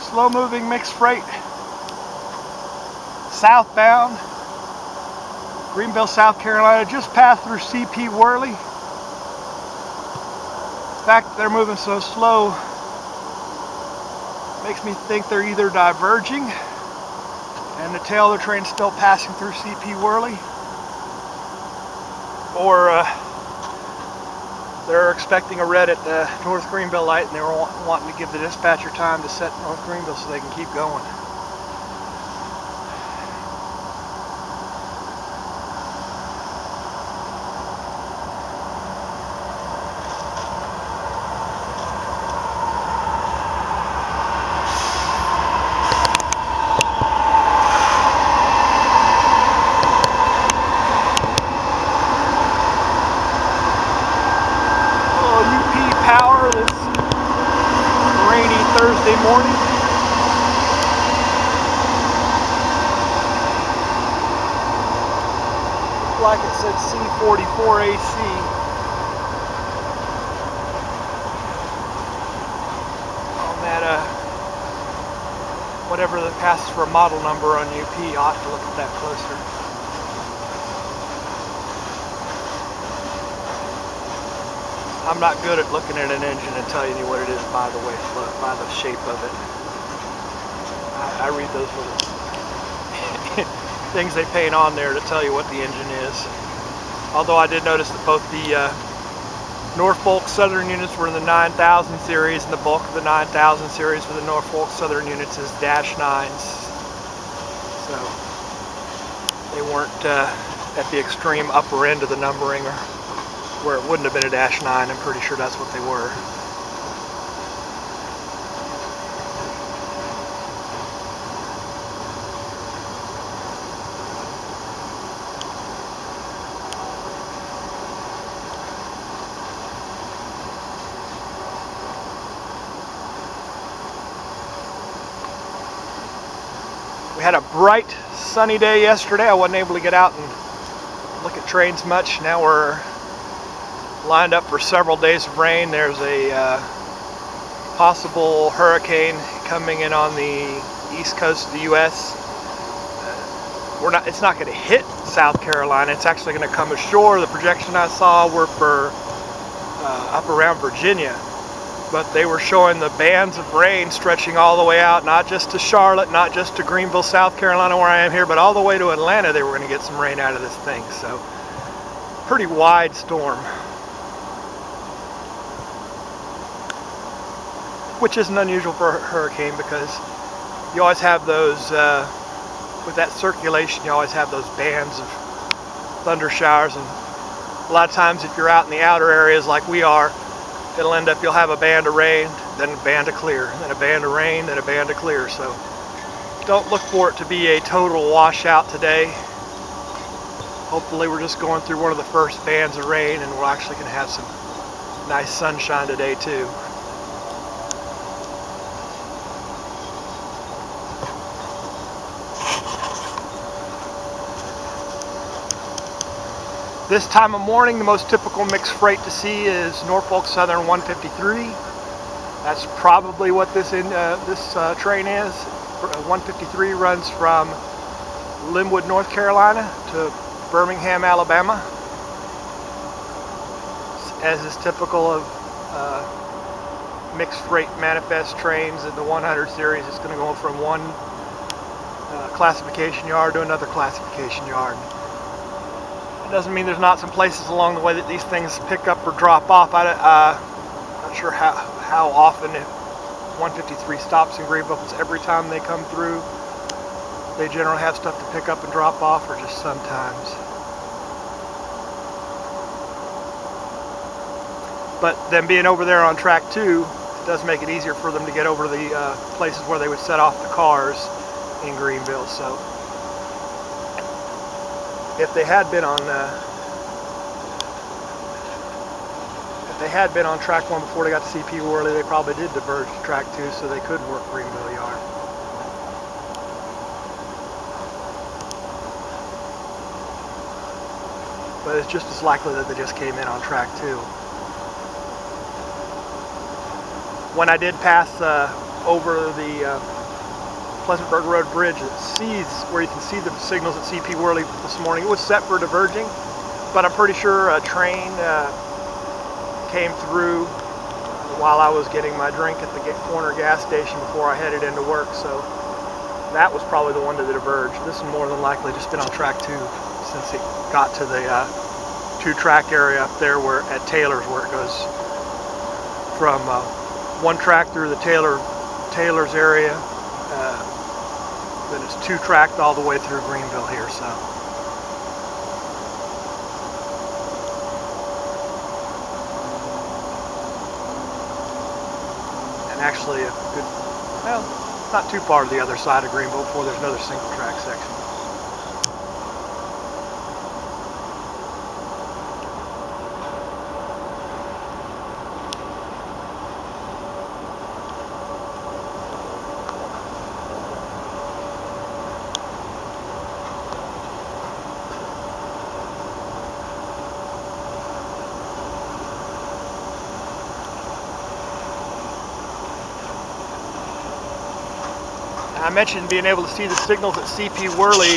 slow-moving mixed freight southbound, Greenville, South Carolina, just passed through CP Worley. The fact that they're moving so slow makes me think they're either diverging and the tail of the train's still passing through CP Worley, or they're expecting a red at the North Greenville light and they were wanting to give the dispatcher time to set North Greenville so they can keep going. Power this rainy Thursday morning. Looked like it said C44AC on that whatever that passes for a model number on UP. I'll have to look at that closer. I'm not good at looking at an engine and telling you what it is by the way, by the shape of it. I read those little things they paint on there to tell you what the engine is. Although I did notice that both the Norfolk Southern units were in the 9000 series, and the bulk of the 9000 series for the Norfolk Southern units is -9s. So they weren't at the extreme upper end of the numbering, or where it wouldn't have been a -9. I'm pretty sure that's what they were. We had a bright, sunny day yesterday. I wasn't able to get out and look at trains much. Now we're lined up for several days of rain. There's a possible hurricane coming in on the east coast of the U.S. It's not going to hit South Carolina. It's actually going to come ashore. The projection I saw were for up around Virginia, but they were showing the bands of rain stretching all the way out, not just to Charlotte, not just to Greenville, South Carolina, where I am here, but all the way to Atlanta. They were going to get some rain out of this thing. So pretty wide storm, which isn't unusual for a hurricane, because you always have those, with that circulation, you always have those bands of thunder showers, and a lot of times if you're out in the outer areas like we are, you'll have a band of rain, then a band of clear, then a band of rain, then a band of clear. So don't look for it to be a total washout today. Hopefully we're just going through one of the first bands of rain, and we're actually going to have some nice sunshine today too. This time of morning, the most typical mixed freight to see is Norfolk Southern 153. That's probably what this train is. 153 runs from Linwood, North Carolina to Birmingham, Alabama. As is typical of mixed freight manifest trains in the 100 series, it's going to go from one classification yard to another classification yard. It doesn't mean there's not some places along the way that these things pick up or drop off. I'm not sure how often 153 stops in Greenville. It's every time they come through. They generally have stuff to pick up and drop off, or just sometimes. But them being over there on track 2, it does make it easier for them to get over the places where they would set off the cars in Greenville. So if they had been on track 1 before they got to CP Worley, they probably did diverge to track 2 so they could work Greenville Yard. But it's just as likely that they just came in on track 2. When I did pass over the Pleasantburg Road Bridge that sees where you can see the signals at CP Worley this morning. It was set for diverging, but I'm pretty sure a train came through while I was getting my drink at the corner gas station before I headed into work, so that was probably the one to diverge. This is more than likely just been on track 2 since it got to the 2-track area up there where at Taylor's, where it goes from 1 track through the Taylor's area, then it's 2-tracked all the way through Greenville here. So and actually a good, well, not too far to the other side of Greenville before there's another single track section. I mentioned being able to see the signals at CP Worley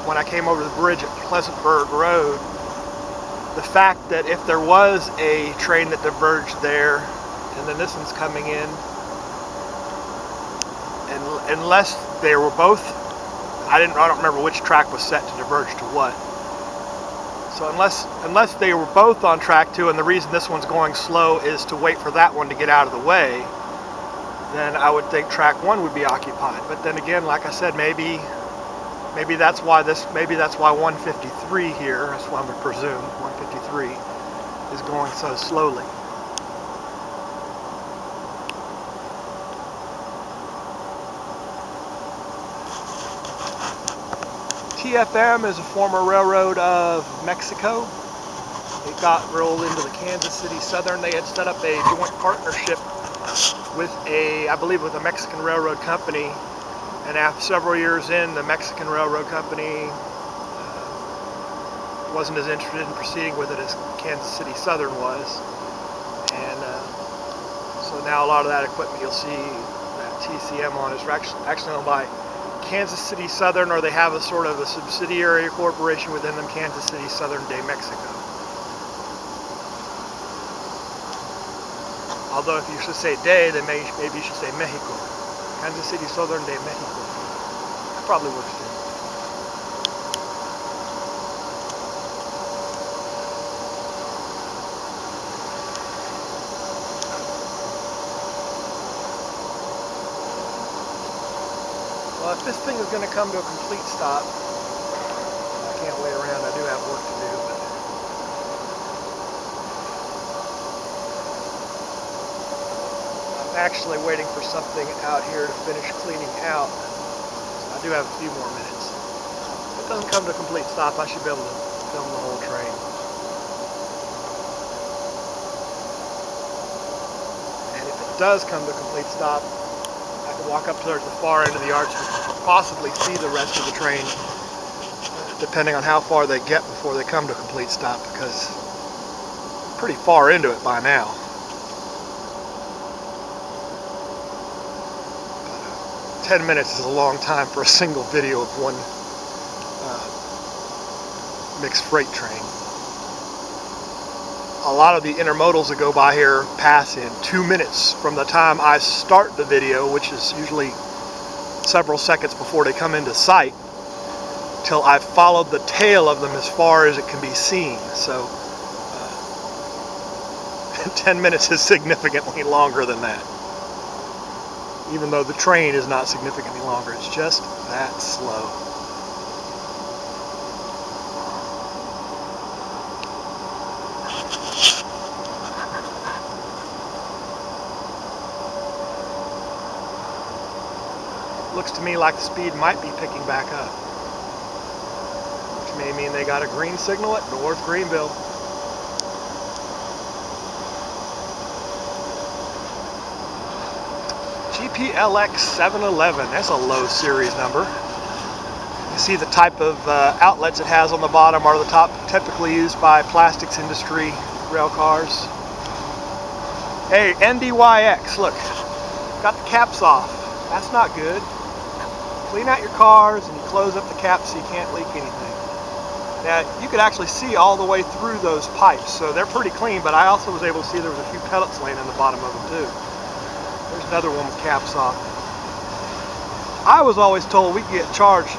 when I came over the bridge at Pleasantburg Road. The fact that if there was a train that diverged there, and then this one's coming in, and unless they were both, I don't remember which track was set to diverge to what. So unless they were both on track 2, and the reason this one's going slow is to wait for that one to get out of the way, then I would think track 1 would be occupied. But then again, like I said, maybe that's why 153 here, that's what I would presume, 153 is going so slowly. TFM is a former railroad of Mexico. It got rolled into the Kansas City Southern. They had set up a joint partnership with I believe with a Mexican railroad company, and after several years in, the Mexican railroad company wasn't as interested in proceeding with it as Kansas City Southern was, and so now a lot of that equipment you'll see that TCM on is actually owned by Kansas City Southern, or they have a sort of a subsidiary corporation within them, Kansas City Southern de Mexico. Although if you should say de, then maybe you should say Mexico. Kansas City Southern de Mexico. That probably works too. Well, if this thing is going to come to a complete stop, I can't wait around. I do have work to do. Actually waiting for something out here to finish cleaning out. I do have a few more minutes. If it doesn't come to a complete stop, I should be able to film the whole train. And if it does come to a complete stop, I can walk up towards the far end of the arch and possibly see the rest of the train, depending on how far they get before they come to a complete stop, because I'm pretty far into it by now. 10 minutes is a long time for a single video of one mixed freight train. A lot of the intermodals that go by here pass in 2 minutes from the time I start the video, which is usually several seconds before they come into sight, till I've followed the tail of them as far as it can be seen. So 10 minutes is significantly longer than that. Even though the train is not significantly longer, it's just that slow. Looks to me like the speed might be picking back up, which may mean they got a green signal at North Greenville. GPLX 711, that's a low series number. You see the type of outlets it has on the bottom are the top typically used by plastics industry rail cars. Hey, NDYX, look, got the caps off. That's not good. clean out your cars and you close up the caps so you can't leak anything. Now, you could actually see all the way through those pipes, so they're pretty clean, but I also was able to see there was a few pellets laying in the bottom of them too. There's another one with caps off. I was always told we get charged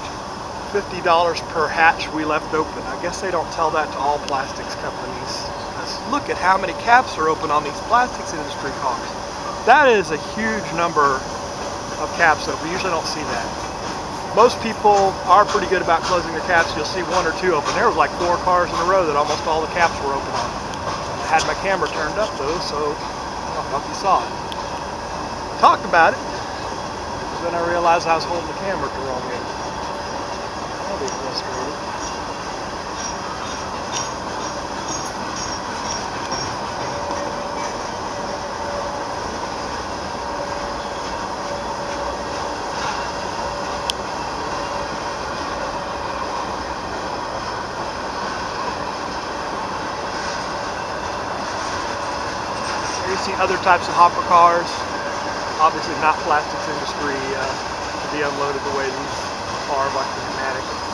$50 per hatch we left open. I guess they don't tell that to all plastics companies. Let's look at how many caps are open on these plastics industry cars. That is a huge number of caps open. We usually don't see that. Most people are pretty good about closing their caps. You'll see one or two open. There was like 4 cars in a row that almost all the caps were open on. I had my camera turned up though, so I don't know if you saw it. Talked about it, but then I realized I was holding the camera the wrong way. That'll be frustrating. You see other types of hopper cars, obviously not plastics industry, to be unloaded the way these are, like the pneumatic.